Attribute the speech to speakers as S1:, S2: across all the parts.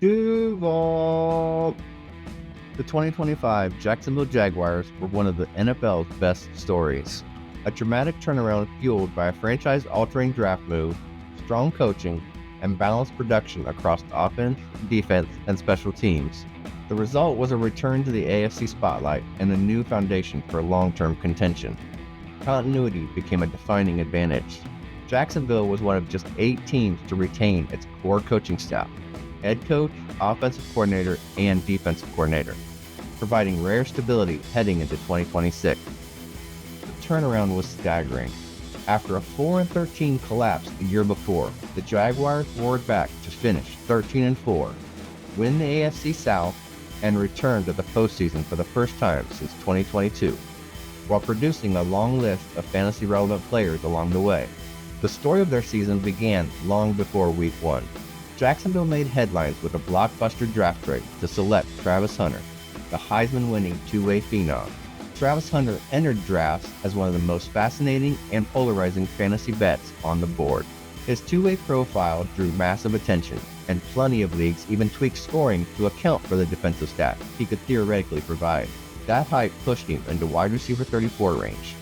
S1: Duval. The 2025 Jacksonville Jaguars were one of the NFL's best stories. A dramatic turnaround fueled by a franchise-altering draft move, strong coaching, and balanced production across the offense, defense, and special teams. The result was a return to the AFC spotlight and a new foundation for long-term contention. Continuity became a defining advantage. Jacksonville was one of just 8 teams to retain its core coaching staff: head coach, offensive coordinator, and defensive coordinator, providing rare stability heading into 2026. The turnaround was staggering. After a 4-13 collapse the year before, the Jaguars roared back to finish 13-4, win the AFC South, and return to the postseason for the first time since 2022, while producing a long list of fantasy-relevant players along the way. The story of their season began long before Week 1. Jacksonville made headlines with a blockbuster draft trade to select Travis Hunter, the Heisman-winning two-way phenom. Travis Hunter entered drafts as one of the most fascinating and polarizing fantasy bets on the board. His two-way profile drew massive attention, and plenty of leagues even tweaked scoring to account for the defensive stats he could theoretically provide. That hype pushed him into wide receiver 34 range,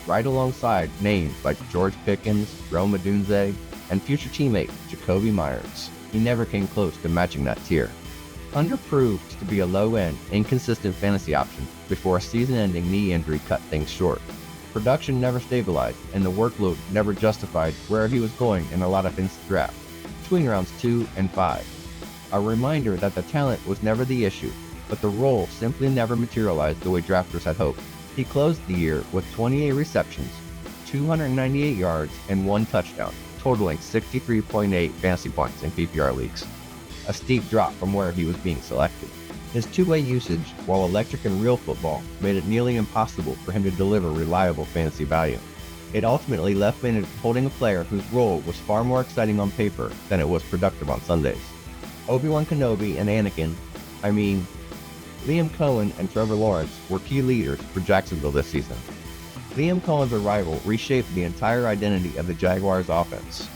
S1: right alongside names like George Pickens, Rome Odunze, and future teammate Jacoby Myers. He never came close to matching that tier. Hunter proved to be a low-end, inconsistent fantasy option before a season-ending knee injury cut things short. Production never stabilized, and the workload never justified where he was going in a lot of fantasy drafts, between rounds 2 and 5. A reminder that the talent was never the issue, but the role simply never materialized the way drafters had hoped. He closed the year with 28 receptions, 298 yards, and 1 touchdown, totaling 63.8 fantasy points in PPR leagues, a steep drop from where he was being selected. His two-way usage, while electric in real football, made it nearly impossible for him to deliver reliable fantasy value. It ultimately left Bennett holding a player whose role was far more exciting on paper than it was productive on Sundays. Obi-Wan Kenobi and Liam Coen and Trevor Lawrence were key leaders for Jacksonville this season. Liam Coen's arrival reshaped the entire identity of the Jaguars' offense.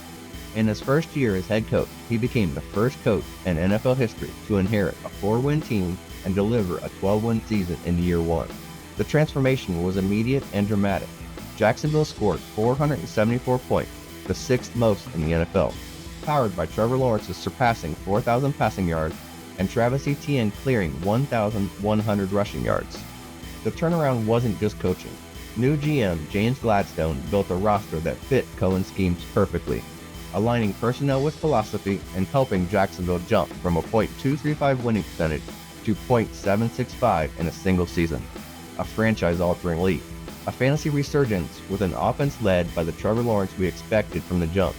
S1: In his first year as head coach, he became the first coach in NFL history to inherit a 4-win team and deliver a 12-win season in year 1. The transformation was immediate and dramatic. Jacksonville scored 474 points, the 6th most in the NFL, powered by Trevor Lawrence's surpassing 4,000 passing yards and Travis Etienne clearing 1,100 rushing yards. The turnaround wasn't just coaching. New GM James Gladstone built a roster that fit Coen's schemes perfectly, aligning personnel with philosophy and helping Jacksonville jump from a .235 winning percentage to .765 in a single season, a franchise-altering leap, a fantasy resurgence with an offense led by the Trevor Lawrence we expected from the jump.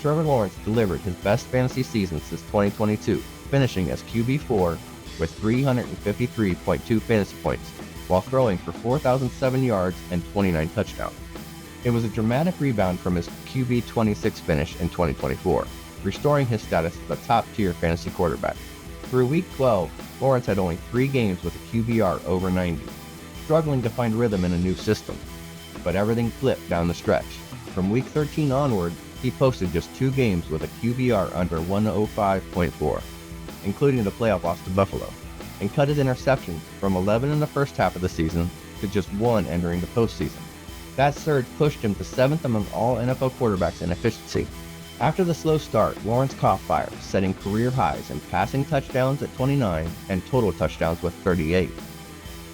S1: Trevor Lawrence delivered his best fantasy season since 2022, finishing as QB4 with 353.2 fantasy points, while throwing for 4,007 yards and 29 touchdowns. It was a dramatic rebound from his QB26 finish in 2024, restoring his status as a top-tier fantasy quarterback. Through Week 12, Lawrence had only 3 games with a QBR over 90, struggling to find rhythm in a new system. But everything flipped down the stretch. From Week 13 onward, he posted just 2 games with a QBR under 105.4, including the playoff loss to Buffalo, and cut his interceptions from 11 in the first half of the season to just 1 entering the postseason. That surge pushed him to 7th among all NFL quarterbacks in efficiency. After the slow start, Lawrence caught fire, setting career highs in passing touchdowns at 29 and total touchdowns with 38.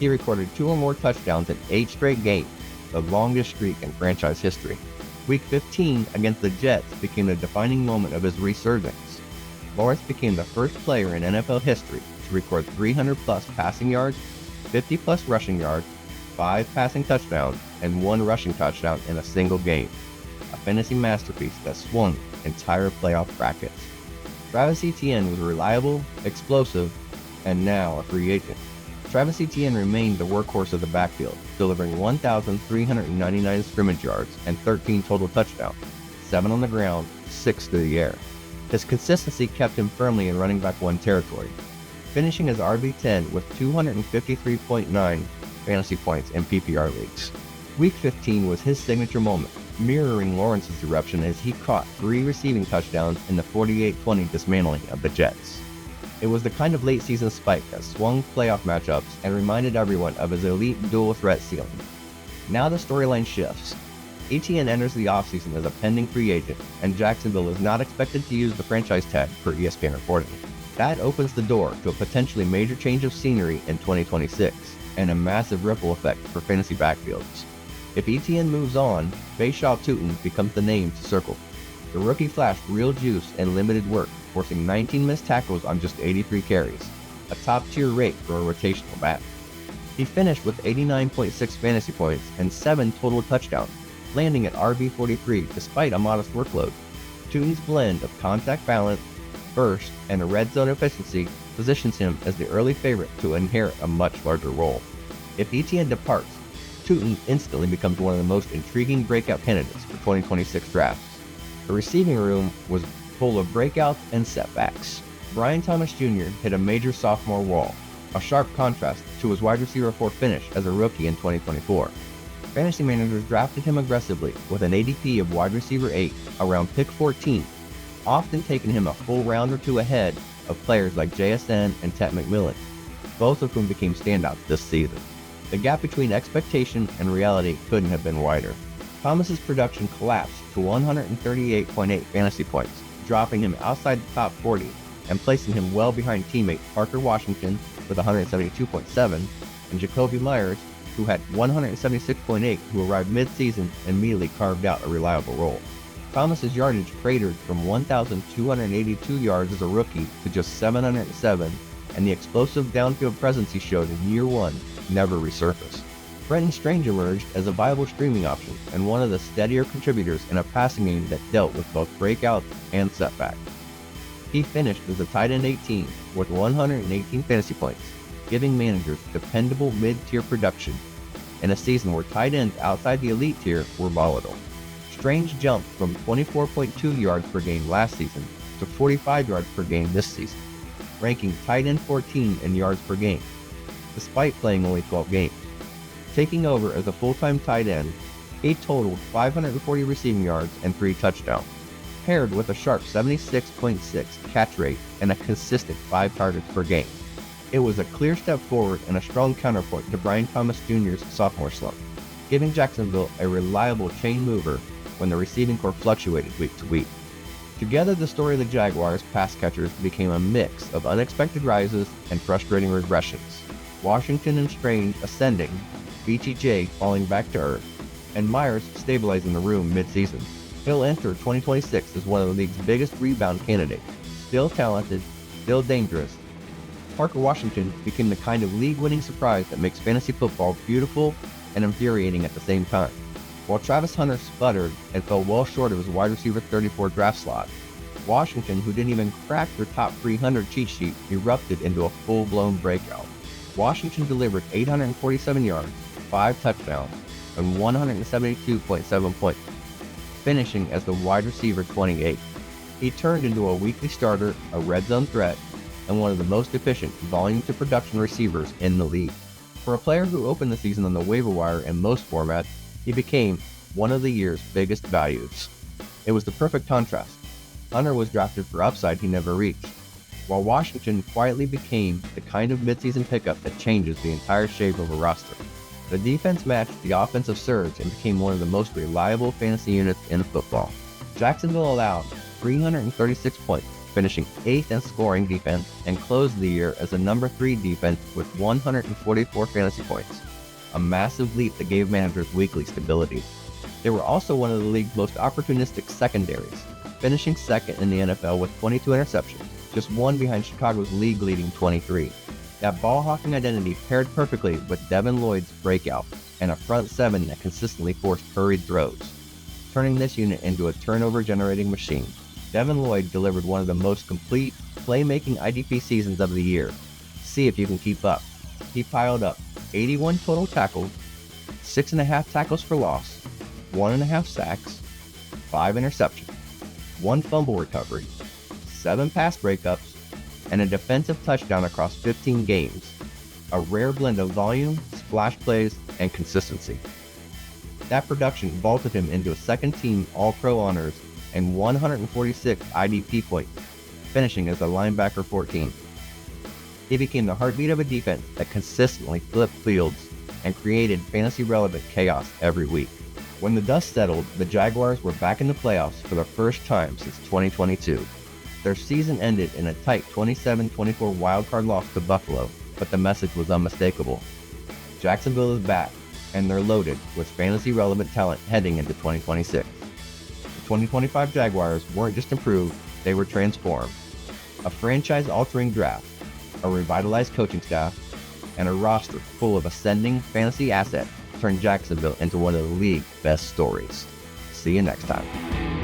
S1: He recorded 2 or more touchdowns in 8 straight games, the longest streak in franchise history. Week 15 against the Jets became the defining moment of his resurgence. Lawrence became the first player in NFL history to record 300-plus passing yards, 50-plus rushing yards, 5 passing touchdowns, and 1 rushing touchdown in a single game, a fantasy masterpiece that swung entire playoff brackets. Travis Etienne was reliable, explosive, and now a free agent. Travis Etienne remained the workhorse of the backfield, delivering 1,399 scrimmage yards and 13 total touchdowns, 7 on the ground, 6 through the air. His consistency kept him firmly in running back 1 territory, finishing as RB10 with 253.9 fantasy points in PPR leagues. Week 15 was his signature moment, mirroring Lawrence's eruption as he caught 3 receiving touchdowns in the 48-20 dismantling of the Jets. It was the kind of late-season spike that swung playoff matchups and reminded everyone of his elite dual threat ceiling. Now the storyline shifts. Etienne enters the offseason as a pending free agent, and Jacksonville is not expected to use the franchise tag per ESPN reporting. That opens the door to a potentially major change of scenery in 2026, and a massive ripple effect for fantasy backfields. If Etienne moves on, Bayshaw Tootin becomes the name to circle. The rookie flashed real juice and limited work, forcing 19 missed tackles on just 83 carries, a top-tier rate for a rotational back. He finished with 89.6 fantasy points and 7 total touchdowns, landing at RB43 despite a modest workload. Tootin's blend of contact balance, burst, and a red zone efficiency positions him as the early favorite to inherit a much larger role. If Etienne departs, Tootin instantly becomes one of the most intriguing breakout candidates for 2026 drafts. The receiving room was full of breakouts and setbacks. Brian Thomas Jr. hit a major sophomore wall, a sharp contrast to his wide receiver 4 finish as a rookie in 2024. Fantasy managers drafted him aggressively with an ADP of wide receiver 8 around pick 14, often taking him a full round or two ahead of players like JSN and Ted McMillan, both of whom became standouts this season. The gap between expectation and reality couldn't have been wider. Thomas's production collapsed to 138.8 fantasy points, dropping him outside the top 40 and placing him well behind teammate Parker Washington with 172.7 and Jacoby Myers, who had 176.8, who arrived mid-season and immediately carved out a reliable role. Thomas's yardage cratered from 1,282 yards as a rookie to just 707, and the explosive downfield presence he showed in year 1 never resurfaced. Brenton Strange emerged as a viable streaming option and one of the steadier contributors in a passing game that dealt with both breakouts and setbacks. He finished as a tight end 18 with 118 fantasy points, giving managers dependable mid-tier production in a season where tight ends outside the elite tier were volatile. Strange jumped from 24.2 yards per game last season to 45 yards per game this season, ranking tight end 14 in yards per game, despite playing only 12 games. Taking over as a full-time tight end, he totaled 540 receiving yards and 3 touchdowns, paired with a sharp 76.6 catch rate and a consistent 5 targets per game. It was a clear step forward and a strong counterpoint to Brian Thomas Jr.'s sophomore slump, giving Jacksonville a reliable chain mover when the receiving corps fluctuated week to week. Together, the story of the Jaguars pass catchers became a mix of unexpected rises and frustrating regressions. Washington and Strange ascending, BTJ falling back to earth, and Myers stabilizing the room mid-season. He'll enter 2026 as one of the league's biggest rebound candidates, still talented, still dangerous. Parker Washington became the kind of league-winning surprise that makes fantasy football beautiful and infuriating at the same time. While Travis Hunter sputtered and fell well short of his wide receiver 34 draft slot, Washington, who didn't even crack their top 300 cheat sheet, erupted into a full-blown breakout. Washington delivered 847 yards, 5 touchdowns, and 172.7 points, finishing as the wide receiver 28. He turned into a weekly starter, a red zone threat, and one of the most efficient volume-to-production receivers in the league. For a player who opened the season on the waiver wire in most formats, he became one of the year's biggest values. It was the perfect contrast. Hunter was drafted for upside he never reached, while Washington quietly became the kind of midseason pickup that changes the entire shape of a roster. The defense matched the offensive surge and became one of the most reliable fantasy units in football. Jacksonville allowed 336 points, finishing 8th in scoring defense, and closed the year as the number 3 defense with 144 fantasy points, a massive leap that gave managers weekly stability. They were also one of the league's most opportunistic secondaries, finishing second in the NFL with 22 interceptions, just one behind Chicago's league-leading 23. That ball-hawking identity paired perfectly with Devin Lloyd's breakout and a front seven that consistently forced hurried throws, turning this unit into a turnover-generating machine. Devin Lloyd delivered one of the most complete, playmaking IDP seasons of the year. See if you can keep up. He piled up 81 total tackles, 6.5 tackles for loss, 1.5 sacks, 5 interceptions, 1 fumble recovery, 7 pass breakups, and a defensive touchdown across 15 games. A rare blend of volume, splash plays, and consistency. That production vaulted him into a second-team All-Pro honors and 146 IDP points, finishing as a linebacker 14. He became the heartbeat of a defense that consistently flipped fields and created fantasy-relevant chaos every week. When the dust settled, the Jaguars were back in the playoffs for the first time since 2022. Their season ended in a tight 27-24 wildcard loss to Buffalo, but the message was unmistakable. Jacksonville is back, and they're loaded with fantasy-relevant talent heading into 2026. The 2025 Jaguars weren't just improved, they were transformed. A franchise-altering draft, a revitalized coaching staff, and a roster full of ascending fantasy assets turned Jacksonville into one of the league's best stories. See you next time.